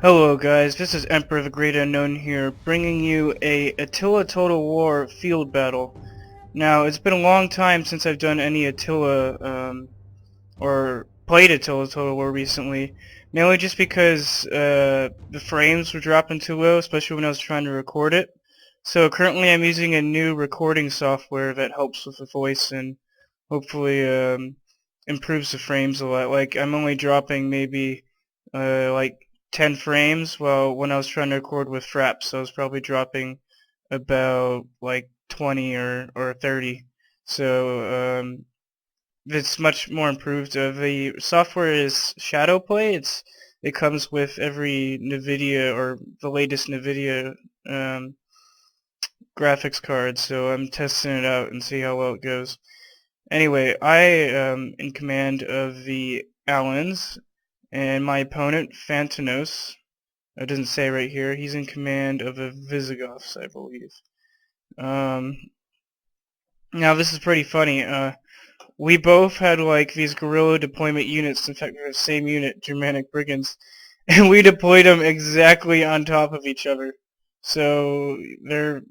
Hello guys, this is Emperor of the Great Unknown here, bringing you a Attila Total War field battle. Now, it's been a long time since I've done any Attila, or played Attila Total War recently, mainly just because the frames were dropping too low, especially when I was trying to record it. So currently I'm using a new recording software that helps with the voice and hopefully improves the frames a lot. Like, I'm only dropping maybe like 10 frames, while when I was trying to record with Fraps, I was probably dropping about like 20 or 30. So it's much more improved. The software is Shadowplay. It comes with every NVIDIA or the latest NVIDIA graphics card, so I'm testing it out and see how well it goes. Anyway, I am in command of the Allens, and my opponent, Fantanos, it doesn't say right here, he's in command of the Visigoths, I believe. Now this is pretty funny. We both had like these guerrilla deployment units. In fact, we were the same unit, Germanic Brigands, and we deployed them exactly on top of each other. So they're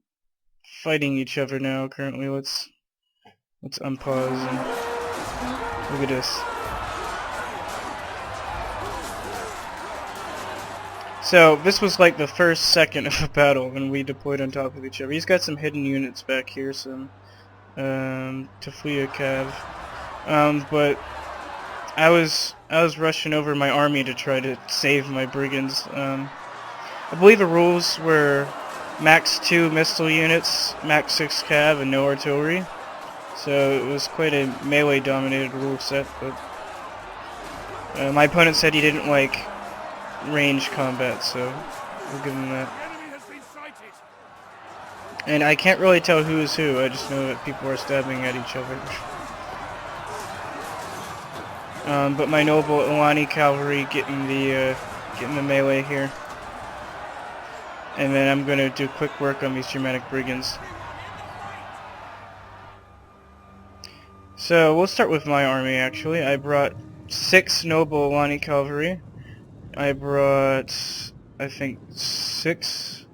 fighting each other now currently. Let's unpause and look at this. So this was like the first second of a battle when we deployed on top of each other. He's got some hidden units back here, some Taflia Cav. But I was rushing over my army to try to save my brigands. I believe the rules were max 2 missile units, max 6 cav, and no artillery. So it was quite a melee dominated rule set, but my opponent said he didn't like range combat, so we'll give him that. And I can't really tell who is who, I just know that people are stabbing at each other. But my noble Ilani cavalry getting the melee here. And then I'm going to do quick work on these Germanic brigands. So we'll start with my army actually. I brought 6 noble Ilani cavalry. I brought, I think, 6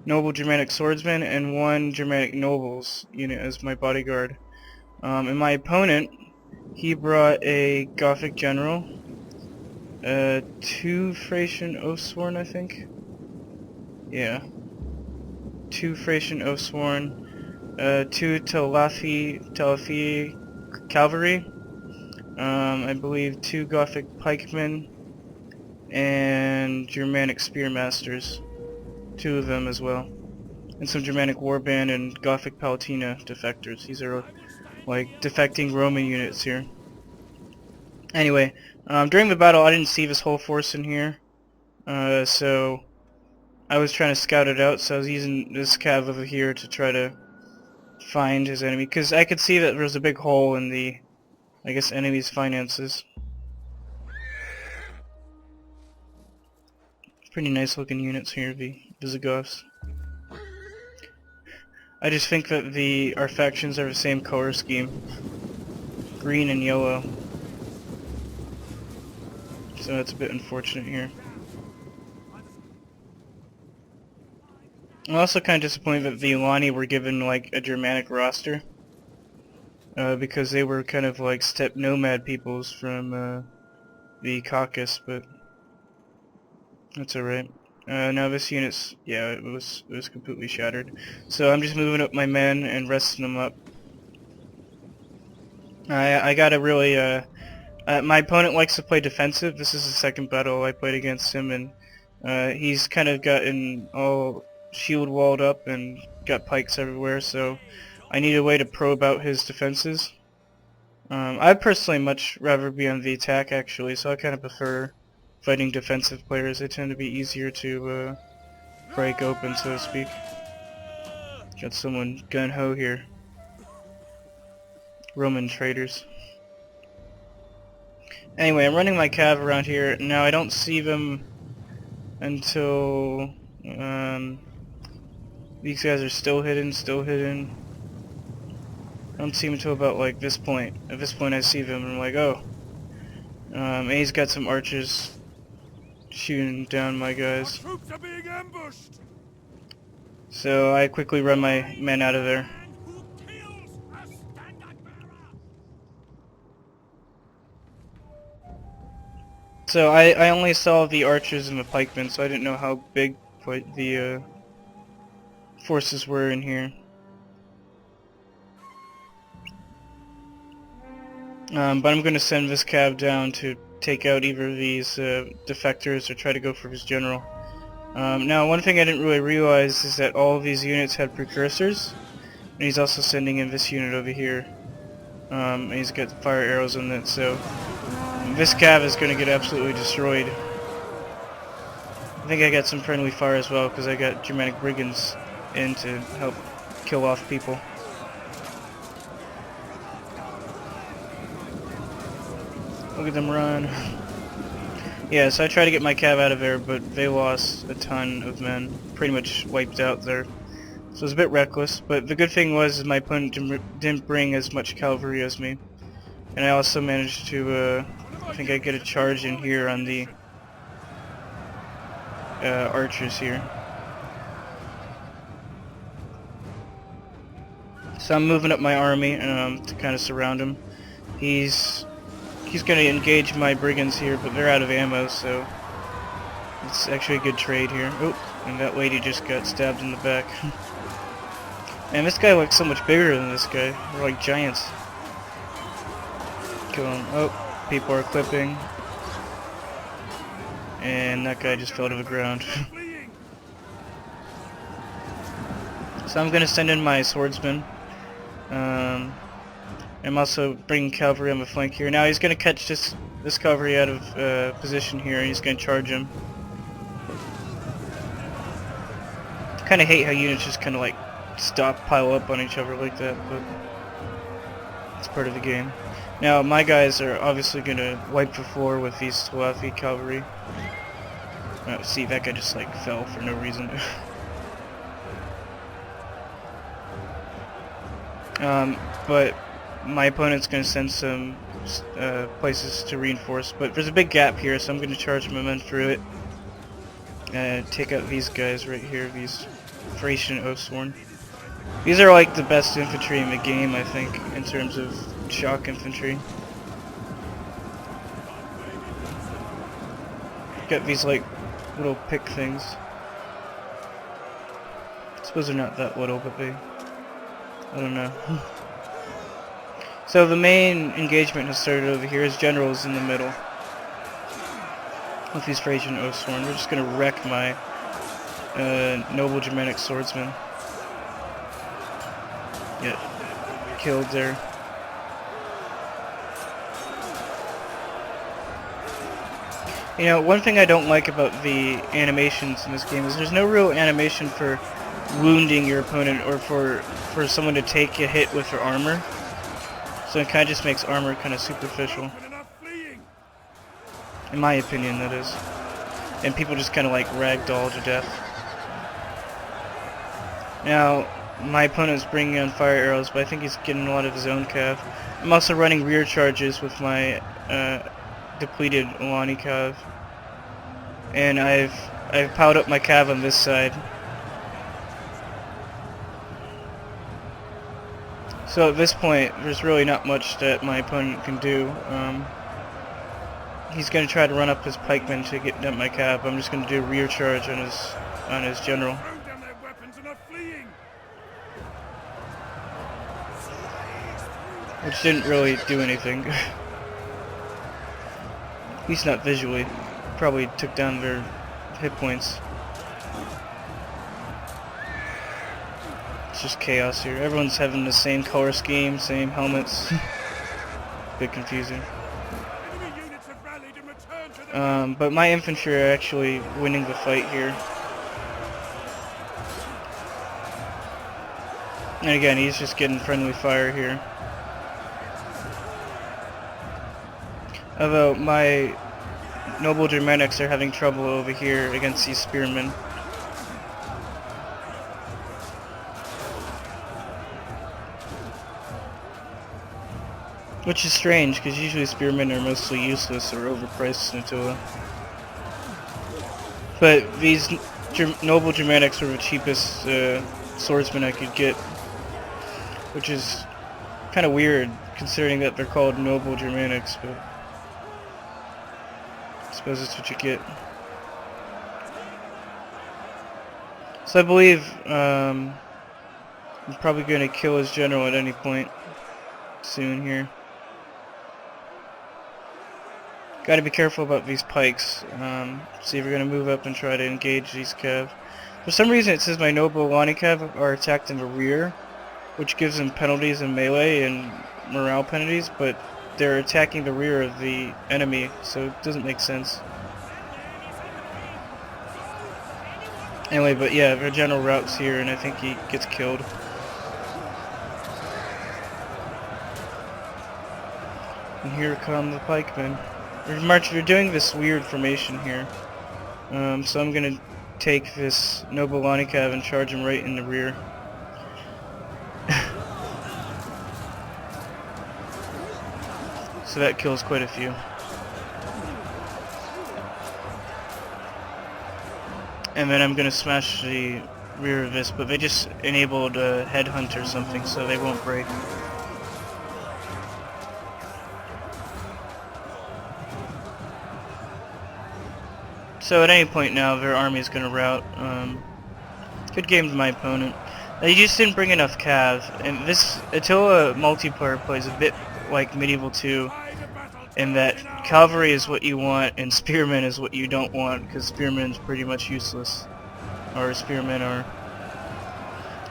noble Germanic swordsmen and 1 Germanic nobles unit as my bodyguard. And my opponent, he brought a Gothic general, 2 Thracian Oathsworn, I think. Yeah. 2 Thracian Oathsworn, 2 Telethi cavalry, I believe 2 Gothic pikemen, and Germanic spearmasters, 2 of them as well, and some Germanic warband and Gothic Palatina defectors. These are like defecting Roman units here. Anyway, during the battle I didn't see this whole force in here, so I was trying to scout it out, so I was using this cav over here to try to find his enemy, because I could see that there was a big hole in the, I guess, enemy's finances. Pretty nice looking units here, the Visigoths. I just think that our factions are the same color scheme. Green and yellow. So that's a bit unfortunate here. I'm also kind of disappointed that the Ilani were given like a Germanic roster. Because they were kind of like steppe nomad peoples from the Caucasus, but that's alright. Now this unit's, yeah, it was completely shattered. So I'm just moving up my men and resting them up. I gotta really, my opponent likes to play defensive. This is the second battle I played against him, and he's kind of gotten all shield walled up and got pikes everywhere, so I need a way to probe out his defenses. I'd personally much rather be on the attack actually, so I kind of prefer fighting defensive players. They tend to be easier to break open, so to speak. Got someone gun-ho here. Roman traitors. Anyway, I'm running my cav around here. Now I don't see them until these guys are still hidden. I don't see them until about like this point. At this point I see them and I'm like, oh. And he's got some archers shooting down my guys. Troops are being ambushed. So I quickly run my men out of there. Who kills a standard bearer? So I only saw the archers and the pikemen, so I didn't know how big the forces were in here. But I'm going to send this cab down to take out either of these defectors or try to go for his general. Now, one thing I didn't really realize is that all of these units had precursors, and he's also sending in this unit over here. And he's got fire arrows in it, so this cav is going to get absolutely destroyed. I think I got some friendly fire as well, because I got Germanic brigands in to help kill off people. Look at them run. Yeah, so I tried to get my cav out of there, but they lost a ton of men. Pretty much wiped out there. So it was a bit reckless, but the good thing was my opponent didn't bring as much cavalry as me. And I also managed to, I think I get a charge in here on the archers here. So I'm moving up my army to kind of surround him. He's going to engage my brigands here, but they're out of ammo, so it's actually a good trade here. Oh, and that lady just got stabbed in the back. Man, this guy looks so much bigger than this guy. They're like giants. Kill him. Oh, people are clipping. And that guy just fell to the ground. So I'm going to send in my swordsman. I'm also bringing cavalry on the flank here. Now he's going to catch this cavalry out of position here, and he's going to charge him. I kind of hate how units just kind of like pile up on each other like that, but it's part of the game. Now my guys are obviously going to wipe the floor with these Talafi cavalry. See, that guy just like fell for no reason. But my opponent's going to send some places to reinforce, but there's a big gap here, so I'm going to charge my men through it and take out these guys right here, these Thracian Oathsworn. These are like the best infantry in the game, I think, in terms of shock infantry. Got these like little pick things. I suppose they're not that little, but they... I don't know. So the main engagement has started over here. His general is in the middle with these Thracian Oathsworn. We're just going to wreck my noble Germanic swordsman. Get killed there. You know, one thing I don't like about the animations in this game is there's no real animation for wounding your opponent or for someone to take a hit with their armor. So it kind of just makes armor kind of superficial. In my opinion, that is. And people just kind of like ragdoll to death. Now, my opponent's bringing on fire arrows, but I think he's getting a lot of his own cav. I'm also running rear charges with my depleted Alani cav. And I've piled up my cav on this side. So at this point, there's really not much that my opponent can do. He's going to try to run up his pikemen to get at my cav. I'm just going to do a rear charge on his general. Which didn't really do anything. At least not visually. Probably took down their hit points. It's just chaos here. Everyone's having the same color scheme, same helmets. Bit confusing. But my infantry are actually winning the fight here. And again, he's just getting friendly fire here. Although my noble Germanics are having trouble over here against these spearmen. Which is strange, because usually spearmen are mostly useless or overpriced in Attila. But these noble Germanics were the cheapest swordsmen I could get, which is kind of weird considering that they're called noble Germanics, but I suppose that's what you get. So I believe I'm probably going to kill his general at any point soon here. Got to be careful about these pikes. See if we're going to move up and try to engage these cav. For some reason it says my noble Alani cav are attacked in the rear, which gives them penalties in melee and morale penalties, but they're attacking the rear of the enemy, so it doesn't make sense. Anyway, but yeah, their general routes here, and I think he gets killed. And here come the pikemen. They're doing this weird formation here. So I'm gonna take this noble Alani cav and charge him right in the rear. So that kills quite a few. And then I'm gonna smash the rear of this, but they just enabled a headhunt or something, so they won't break. So at any point now, their army is gonna rout. Good game to my opponent. He just didn't bring enough cav, and this Attila multiplayer plays a bit like Medieval 2, in that cavalry is what you want and spearmen is what you don't want, because spearmen's pretty much useless, or spearmen are.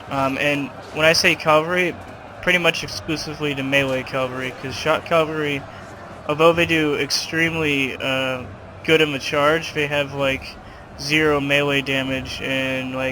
And when I say cavalry, pretty much exclusively to melee cavalry, because shot cavalry, although they do extremely good in the charge, they have like 0 melee damage and like